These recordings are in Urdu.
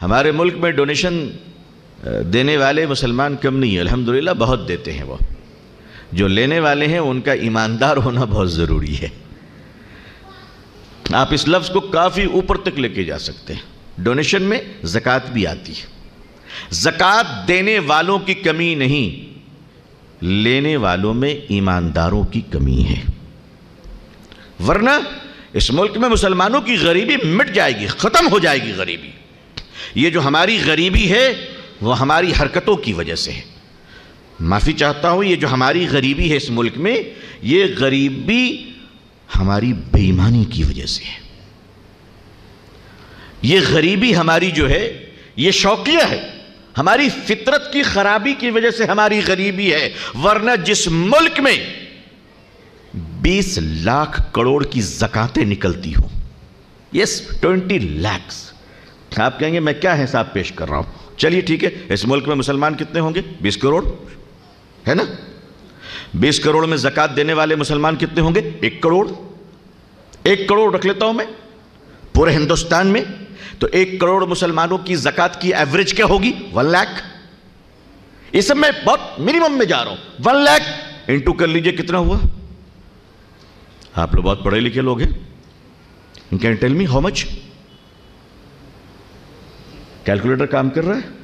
ہمارے ملک میں ڈونیشن دینے والے مسلمان کم نہیں ہیں، الحمدللہ بہت دیتے ہیں۔ وہ جو لینے والے ہیں ان کا ایماندار ہونا بہت ضروری ہے۔ آپ اس لفظ کو کافی اوپر تک لے کے جا سکتے ہیں۔ ڈونیشن میں زکوٰۃ بھی آتی ہے۔ زکوٰۃ دینے والوں کی کمی نہیں، لینے والوں میں ایمانداروں کی کمی ہے، ورنہ اس ملک میں مسلمانوں کی غریبی مٹ جائے گی، ختم ہو جائے گی غریبی۔ یہ جو ہماری غریبی ہے وہ ہماری حرکتوں کی وجہ سے ہے۔ معافی چاہتا ہوں، یہ جو ہماری غریبی ہے اس ملک میں، یہ غریبی ہماری بے ایمانی کی وجہ سے ہے۔ یہ غریبی ہماری جو ہے یہ شوقیہ ہے، ہماری فطرت کی خرابی کی وجہ سے ہماری غریبی ہے، ورنہ جس ملک میں 20 لاکھ کروڑ کی زکاتیں نکلتی ہوں، یس 20 لاکھ، آپ کہیں گے میں کیا حساب پیش کر رہا ہوں؟ چلیے ٹھیک ہے، اس ملک میں مسلمان کتنے ہوں گے؟ 20 کروڑ ہے نا؟ 20 کروڑ میں زکوٰۃ دینے والے مسلمان کتنے ہوں گے؟ 1 کروڑ۔ 1 کروڑ رکھ لیتا ہوں میں پورے ہندوستان میں، تو 1 کروڑ مسلمانوں کی زکوٰۃ کی ایوریج کیا ہوگی؟ 1 لاکھ۔ یہ سب میں بہت منیمم میں جا رہا ہوں، 1 لاکھ انٹو کر لیجئے کتنا ہوا؟ آپ لوگ بہت پڑھے لکھے لوگ ہیں، can tell me how much? Calculator کام کر رہا ہے؟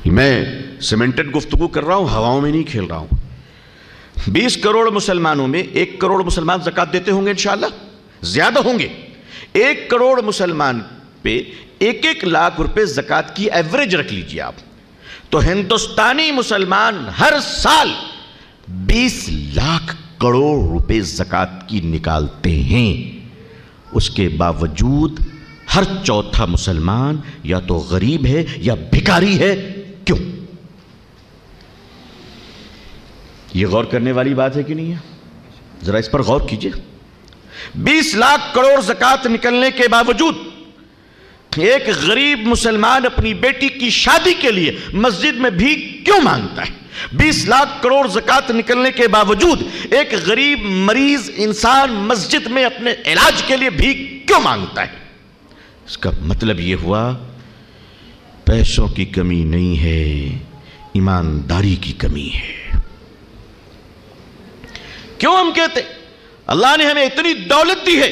میں سیمنٹڈ گفتگو کر رہا ہوں، ہواؤں میں نہیں کھیل رہا ہوں۔ 20 کروڑ مسلمانوں میں 1 کروڑ مسلمان زکوٰۃ دیتے ہوں گے انشاءاللہ، زیادہ ہوں گے۔ 1 کروڑ مسلمان پہ 1 لاکھ روپے زکوٰۃ کی ایوریج رکھ لیجئے آپ، تو ہندوستانی مسلمان ہر سال 20 لاکھ کروڑ روپے زکوٰۃ کی نکالتے ہیں۔ اس کے باوجود ہر چوتھا مسلمان یا تو غریب ہے یا بھکاری ہے۔ کیوں؟ یہ غور کرنے والی بات ہے کہ نہیں ہے؟ ذرا اس پر غور کیجئے۔ 20 لاکھ کروڑ زکوٰۃ نکلنے کے باوجود ایک غریب مسلمان اپنی بیٹی کی شادی کے لیے مسجد میں بھیک کیوں مانگتا ہے؟ 20 لاکھ کروڑ زکوٰۃ نکلنے کے باوجود ایک غریب مریض انسان مسجد میں اپنے علاج کے لیے بھیک کیوں مانگتا ہے؟ اس کا مطلب یہ ہوا پیسوں کی کمی نہیں ہے، ایمانداری کی کمی ہے۔ کیوں ہم کہتے اللہ نے ہمیں اتنی دولت دی ہے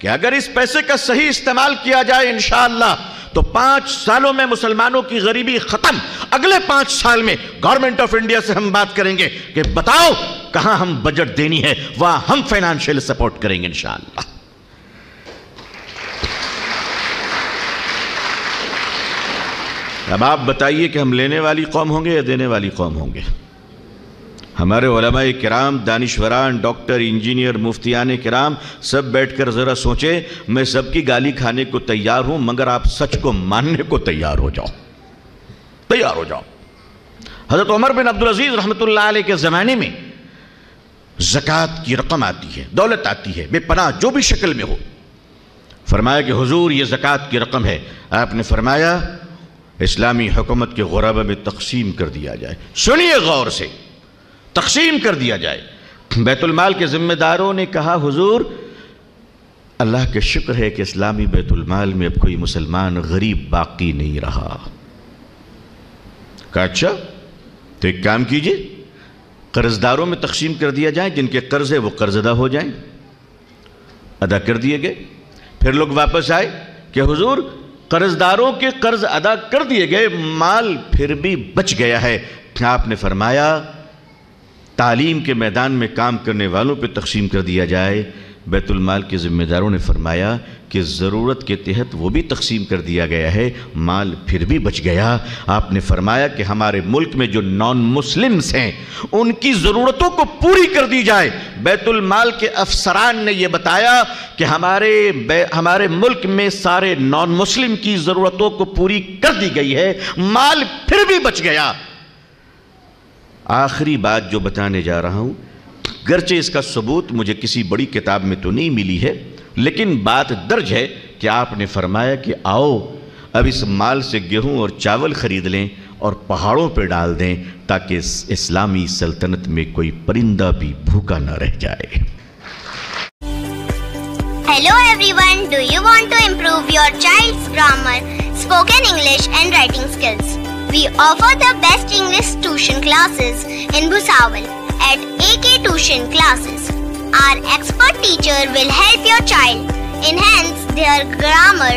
کہ اگر اس پیسے کا صحیح استعمال کیا جائے انشاءاللہ تو 5 سالوں میں مسلمانوں کی غریبی ختم۔ اگلے 5 سال میں گورنمنٹ آف انڈیا سے ہم بات کریں گے کہ بتاؤ کہاں ہم بجٹ دینی ہے، وہاں ہم فائنانشیل سپورٹ کریں گے انشاءاللہ۔ اب آپ بتائیے کہ ہم لینے والی قوم ہوں گے یا دینے والی قوم ہوں گے؟ ہمارے علماء کرام، دانشوران، ڈاکٹر، انجینئر، مفتیان کرام سب بیٹھ کر ذرا سوچیں۔ میں سب کی گالی کھانے کو تیار ہوں، مگر آپ سچ کو ماننے کو تیار ہو جاؤ، تیار ہو جاؤ۔ حضرت عمر بن عبدالعزیز رحمۃ اللہ علیہ کے زمانے میں زکوٰۃ کی رقم آتی ہے، دولت آتی ہے، بے پناہ جو بھی شکل میں ہو۔ فرمایا کہ حضور یہ زکوٰۃ کی رقم ہے۔ آپ نے فرمایا اسلامی حکومت کے غربا میں تقسیم کر دیا جائے۔ سنیے غور سے، تقسیم کر دیا جائے۔ بیت المال کے ذمہ داروں نے کہا حضور اللہ کا شکر ہے کہ اسلامی بیت المال میں اب کوئی مسلمان غریب باقی نہیں رہا۔ کہا اچھا تو ایک کام کیجئے، قرض داروں میں تقسیم کر دیا جائے، جن کے قرض ہے وہ قرض ادا ہو جائیں۔ ادا کر دیے گئے۔ پھر لوگ واپس آئے کہ حضور قرض داروں کے قرض ادا کر دیے گئے، مال پھر بھی بچ گیا ہے۔ آپ نے فرمایا تعلیم کے میدان میں کام کرنے والوں پہ تقسیم کر دیا جائے۔ بیت المال کے ذمہ داروں نے فرمایا کہ ضرورت کے تحت وہ بھی تقسیم کر دیا گیا ہے، مال پھر بھی بچ گیا۔ آپ نے فرمایا کہ ہمارے ملک میں جو نان مسلمز ہیں ان کی ضرورتوں کو پوری کر دی جائے۔ بیت المال کے افسران نے یہ بتایا کہ ہمارے ملک میں سارے نان مسلم کی ضرورتوں کو پوری کر دی گئی ہے، مال پھر بھی بچ گیا۔ آخری بات جو بتانے جا رہا ہوں، گرچہ اس کا ثبوت مجھے کسی بڑی کتاب میں تو نہیں ملی ہے، لیکن بات درج ہے کہ آپ نے فرمایا کہ آؤ اب اس مال سے گیہوں اور چاول خرید لیں اور پہاڑوں پہ ڈال دیں تاکہ اسلامی سلطنت میں کوئی پرندہ بھی بھوکا نہ رہ جائے۔ Hello everyone, do you want to improve your child's grammar, spoken English and writing skills? We offer the best English tuition classes in Bhusawal at AK Tuition Classes. Our expert teacher will help your child enhance their grammar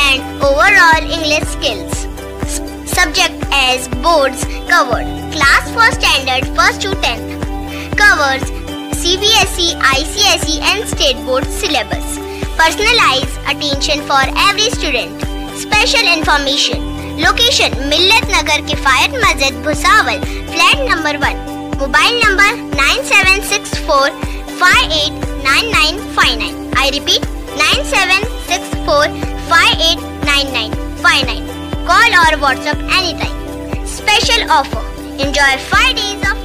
and overall English skills. Subject as boards covered. Class for standard 1st to 10th. Covers CBSE, ICSE and State Board syllabus. Personalized attention for every student. Special information. Location Millat Nagar Kifayat Masjid Bhusawal, flat number 1. Mobile number 9764589959. I repeat 9764589959. Call or WhatsApp anytime. Special offer. Enjoy 5 days of